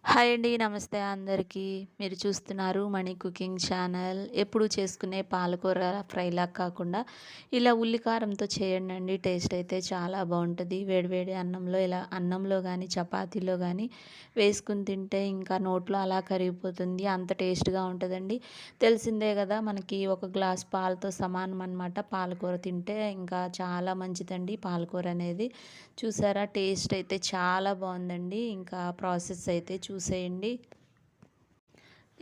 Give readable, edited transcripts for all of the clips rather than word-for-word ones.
Hi అండి. నమస్తే అందరికీ. మీరు చూస్తున్నారు మనీ కుకింగ్ ఛానల్. ఎప్పుడు చేసుకునే పాలకూర ఫ్రైలా కాకుండా ఇలా ఉల్లి కారంతో చేయండండి. టేస్ట్ అయితే చాలా బావుంటది. వేడివేడి అన్నంలో ఇలా అన్నంలో గానీ, చపాతీలో గానీ వేసుకొని తింటే ఇంకా నోట్లో అలా కరిగిపోతుంది. అంత టేస్ట్‌గా ఉంటదండి. తెలిసిందే గదా! మనకి ఒక గ్లాస్ పాలతో సమానం అనమాట. పాలకూర తింటే ఇంకా చాలా మంచిదండి పాలకూర అనేది. చూసారా టేస్ట్ అయితే చాలా బావుందండి. ఇంకా ప్రాసెస్ అయితే చూసేయండి.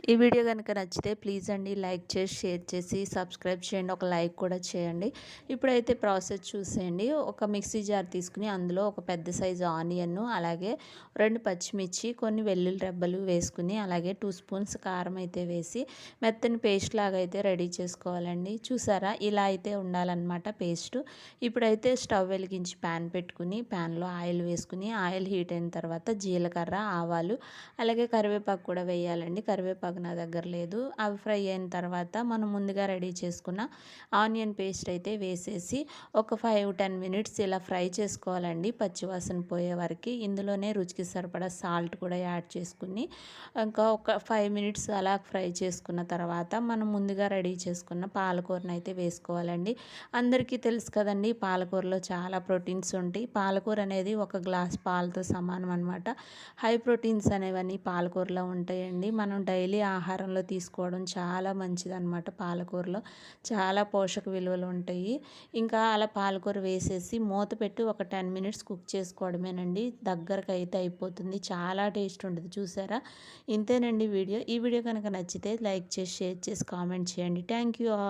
ఈ వీడియో గనుక నచ్చితే ప్లీజ్ అండి లైక్ చేసి, షేర్ చేసి, సబ్స్క్రైబ్ చేయండి. ఒక లైక్ కూడా చేయండి. ఇప్పుడైతే ప్రాసెస్ చూసేయండి. ఒక మిక్సీ జార్ తీసుకుని అందులో ఒక పెద్ద సైజు ఆనియన్ను, అలాగే 2 పచ్చిమిర్చి, కొన్ని వెల్లుల్లి రెబ్బలు వేసుకుని, అలాగే 2 స్పూన్స్ కారం అయితే వేసి మెత్తని పేస్ట్ లాగా అయితే రెడీ చేసుకోవాలండి. చూసారా ఇలా అయితే ఉండాలన్నమాట పేస్టు. ఇప్పుడైతే స్టవ్ వెలిగించి ప్యాన్ పెట్టుకుని, ప్యాన్‌లో ఆయిల్ వేసుకుని, ఆయిల్ హీట్ అయిన తర్వాత జీలకర్ర, ఆవాలు, అలాగే కరివేపాకు కూడా వేయాలండి. కరివేపాకు నా దగ్గర లేదు. అవి ఫ్రై అయిన తర్వాత మనం ముందుగా రెడీ చేసుకున్న ఆనియన్ పేస్ట్ అయితే వేసేసి ఒక 5-10 మినిట్స్ ఇలా ఫ్రై చేసుకోవాలండి పచ్చివాసన పోయే వరకు. ఇందులోనే రుచికి సరిపడా సాల్ట్ కూడా యాడ్ చేసుకుని ఇంకా ఒక 5 మినిట్స్ అలా ఫ్రై చేసుకున్న తర్వాత మనం ముందుగా రెడీ చేసుకున్న పాలకూరను అయితే వేసుకోవాలండి. అందరికీ తెలుసు కదండి పాలకూరలో చాలా ప్రోటీన్స్ ఉంటాయి. పాలకూర అనేది ఒక గ్లాస్ పాలతో సమానం అనమాట. హై ప్రోటీన్స్ అనేవన్నీ పాలకూరలో ఉంటాయండి. మనం డైలీ ఆహారంలో తీసుకోవడం చాలా మంచిదన్నమాట. పాలకూరలో చాలా పోషక విలువలు ఉంటాయి. ఇంకా అలా పాలకూర వేసేసి మూత పెట్టి ఒక 10 మినిట్స్ కుక్ చేసుకోవడమేనండి. దగ్గరకు అయితే అయిపోతుంది. చాలా టేస్ట్ ఉంటుంది. చూసారా? ఇంతేనండి వీడియో. ఈ వీడియో కనుక నచ్చితే లైక్ చేసి, షేర్ చేసి, కామెంట్ చేయండి. Thank you all.